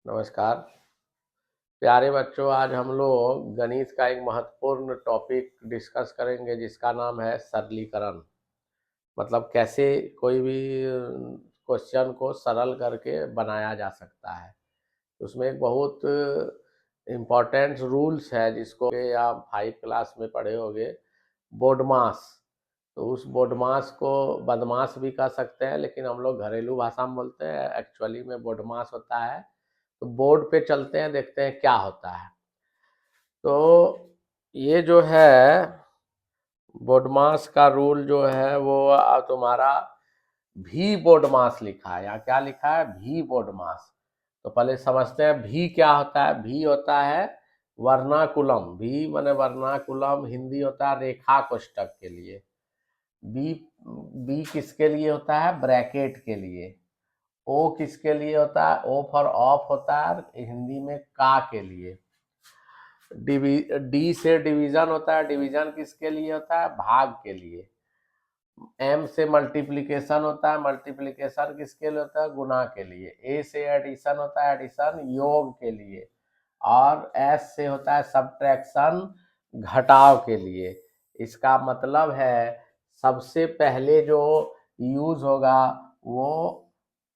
नमस्कार प्यारे बच्चों। आज हम लोग गणित का एक महत्वपूर्ण टॉपिक डिस्कस करेंगे जिसका नाम है सरलीकरण। मतलब कैसे कोई भी क्वेश्चन को सरल करके बनाया जा सकता है। उसमें एक बहुत इम्पोर्टेंट रूल्स है जिसको कि आप 5 क्लास में पढ़े होंगे, बोडमास। तो उस बोडमास को बदमाश भी कह सकते हैं, लेकिन हम लोग घरेलू भाषा में बोलते हैं, एक्चुअली में बोडमास होता है। तो बोर्ड पे चलते हैं, देखते हैं क्या होता है। तो ये जो है बोडमास का रूल जो है वो तुम्हारा भी बोडमास लिखा है। यहाँ क्या लिखा है? भी बोडमास। तो पहले समझते हैं भी क्या होता है। भी होता है वर्नाकुलम। भी माने वर्नाकुलम हिंदी होता है रेखा कोष्ठक के लिए। बी बी किसके लिए होता है? ब्रैकेट के लिए। ओ किसके लिए होता है? ओ फॉर ऑफ होता है हिंदी में का के लिए। डी से डिवीजन होता है। डिवीजन किसके लिए होता है? भाग के लिए। एम से मल्टीप्लिकेशन होता है। मल्टीप्लिकेशन किसके लिए होता है? गुना के लिए। ए से एडिशन होता है। एडिशन योग के लिए। और एस से होता है सब्ट्रैक्शन, घटाव के लिए। इसका मतलब है सबसे पहले जो यूज होगा वो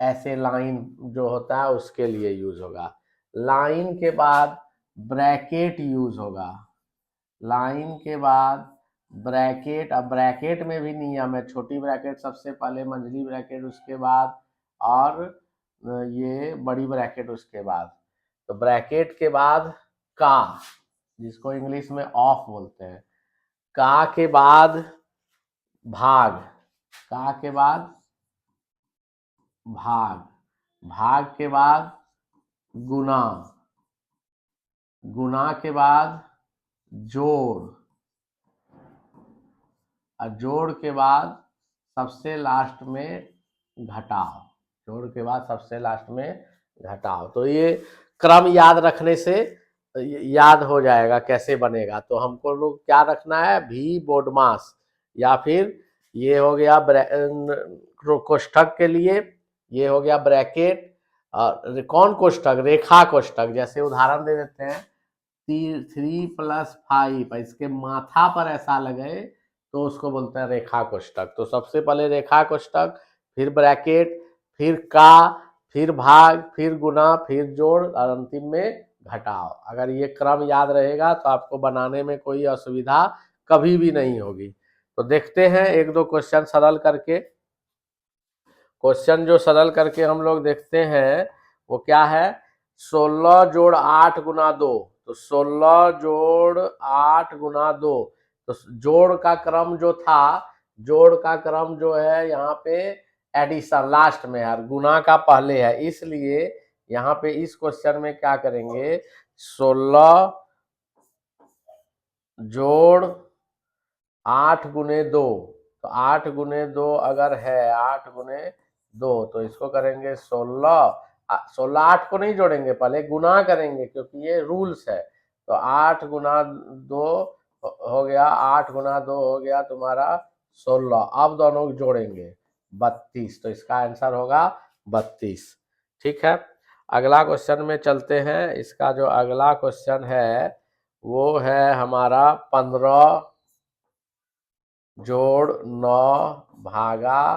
ऐसे लाइन जो होता है उसके लिए यूज होगा। लाइन के बाद ब्रैकेट यूज होगा। लाइन के बाद ब्रैकेट। अब ब्रैकेट में भी नियम है, छोटी ब्रैकेट सबसे पहले, मंझली ब्रैकेट उसके बाद, और ये बड़ी ब्रैकेट उसके बाद। तो ब्रैकेट के बाद का, जिसको इंग्लिश में ऑफ बोलते हैं। का के बाद भाग। का के बाद भाग। भाग के बाद गुना। गुना के बाद जोड़। और जोड़ के बाद सबसे लास्ट में घटाव। जोड़ के बाद सबसे लास्ट में घटाव। तो ये क्रम याद रखने से याद हो जाएगा कैसे बनेगा। तो हमको लोग क्या रखना है? भी बोडमास, या फिर ये हो गया कोष्ठक के लिए, ये हो गया ब्रैकेट। और कौन कोष्ठक? रेखा कोष्ठक। जैसे उदाहरण दे देते हैं, 3+5 इसके माथा पर ऐसा लगे तो उसको बोलते हैं रेखा कोष्ठक। तो सबसे पहले रेखा कोष्ठक, फिर ब्रैकेट, फिर का, फिर भाग, फिर गुना, फिर जोड़, और अंतिम में घटाव। अगर ये क्रम याद रहेगा तो आपको बनाने में कोई असुविधा कभी भी नहीं होगी। तो देखते हैं एक दो क्वेश्चन सरल करके। क्वेश्चन जो सरल करके हम लोग देखते हैं वो क्या है? 16 जोड़ 8 गुना 2। तो 16 जोड़ 8 गुना 2। तो जोड़ का क्रम जो था, जोड़ का क्रम जो है यहाँ पे एडिशन लास्ट में है और गुना का पहले है, इसलिए यहाँ पे इस क्वेश्चन में क्या करेंगे? 16 जोड़ 8 गुने 2। तो 8 गुने 2 अगर है, 8 गुने 2, तो इसको करेंगे 16। 16 8 को नहीं जोड़ेंगे, पहले गुना करेंगे क्योंकि ये रूल्स है। तो 8 गुना 2 हो गया, 8 गुना 2 हो गया तुम्हारा 16। अब दोनों जोड़ेंगे 32। तो इसका आंसर होगा 32। ठीक है, अगला क्वेश्चन में चलते हैं। इसका जो अगला क्वेश्चन है वो है हमारा 15 जोड़ 9 भागा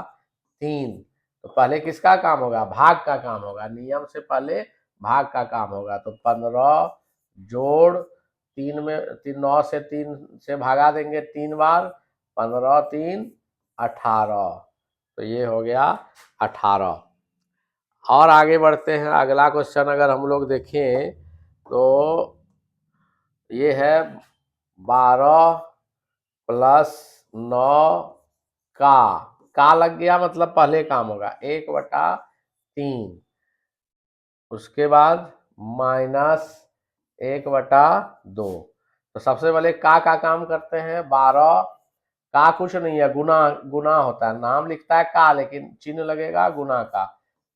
3। तो पहले किसका काम होगा? भाग का काम होगा। नियम से पहले भाग का काम होगा। तो 15 जोड़ 3 में 9 से 3 से भागा देंगे 3 बार। 15 3 18। तो ये हो गया 18। और आगे बढ़ते हैं। अगला क्वेश्चन अगर हम लोग देखें तो ये है 12 प्लस 9 का लग गया, मतलब पहले काम होगा 1/3। उसके बाद माइनस 1/2। तो सबसे पहले का काम करते हैं। 12 का कुछ नहीं है, गुना गुना होता है, नाम लिखता है का लेकिन चिन्ह लगेगा गुना का।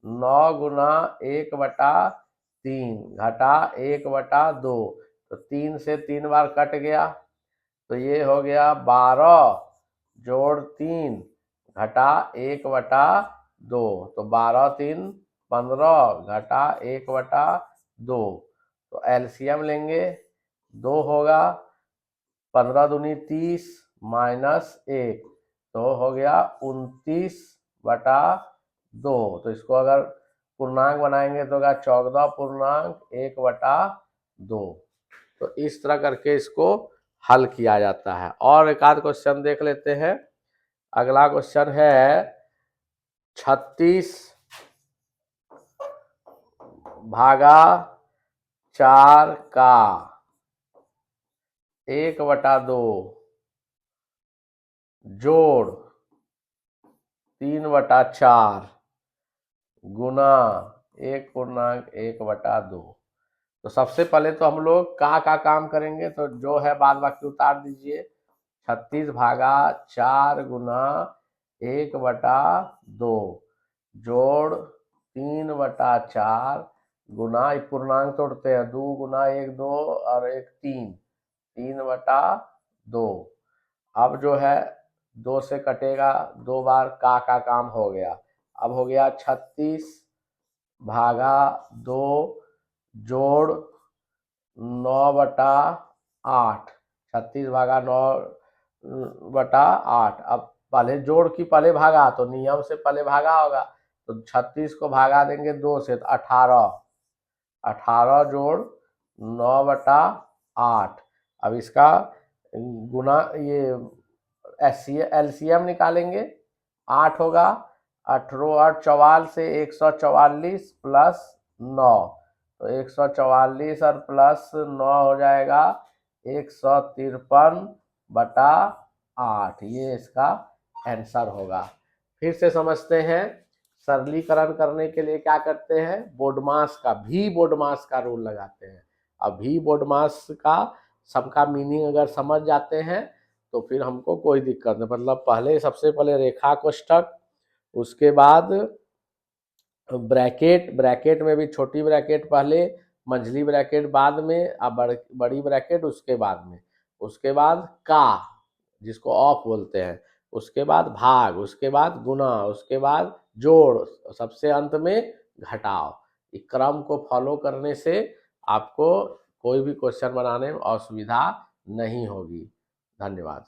9 गुना 1/3 घटा 1/2। तो 3 से 3 बार कट गया। तो ये हो गया 12 जोड़ 3 घटा 1/2। तो 12 3 15 घटा 1/2। 2। तो एलसीएम लेंगे, 2 होगा, 15 दूनी 30 माइनस 1, तो हो गया 29/2। तो इसको अगर पूर्णांक बनाएंगे तो होगा 14.1/2। तो इस तरह करके इसको हल किया जाता है। और एक आध क्वेश्चन देख लेते हैं। अगला क्वेश्चन है 36 भागा 4 का 1/2 जोड़ 3/4 गुना 1/1/2। तो सबसे पहले तो हम लोग का काम करेंगे, तो जो है बाद बाकी उतार दीजिए। 36 भागा 4 गुना 1/2 जोड़ 3/4 गुना, पूर्णांक तोड़ते हैं, 2 गुना 1 2 और 1 3, 3/2। अब जो है 2 से कटेगा 2 बार, का काम हो गया। अब हो गया 36 भागा 2 जोड़ 9/8। 36 भागा 9/8। अब पहले जोड़ की पहले भागा, तो नियम से पहले भागा होगा, तो 36 को भागा देंगे 2 से, तो 18 जोड़ 9/8। अब इसका गुना, ये एलसीएम निकालेंगे, 8 होगा, 18 44 से 144 प्लस 9, तो 144 और प्लस 9 हो जाएगा 153/8। ये इसका आंसर होगा। फिर से समझते हैं। सरलीकरण करने के लिए क्या करते हैं, बोडमास का, भी बोडमास का रूल लगाते हैं। अब भी बोडमास का सबका मीनिंग अगर समझ जाते हैं तो फिर हमको कोई दिक्कत नहीं। मतलब पहले, सबसे पहले रेखा कोष्ठक, उसके बाद ब्रैकेट, ब्रैकेट में भी छोटी ब्रैकेट पहले, मंझली ब्रैकेट बाद में, अब बड़ी ब्रैकेट उसके बाद में, उसके बाद का जिसको ऑफ बोलते हैं, उसके बाद भाग, उसके बाद गुना, उसके बाद जोड़, सबसे अंत में घटाव। इस क्रम को फॉलो करने से आपको कोई भी क्वेश्चन बनाने में असुविधा नहीं होगी। धन्यवाद।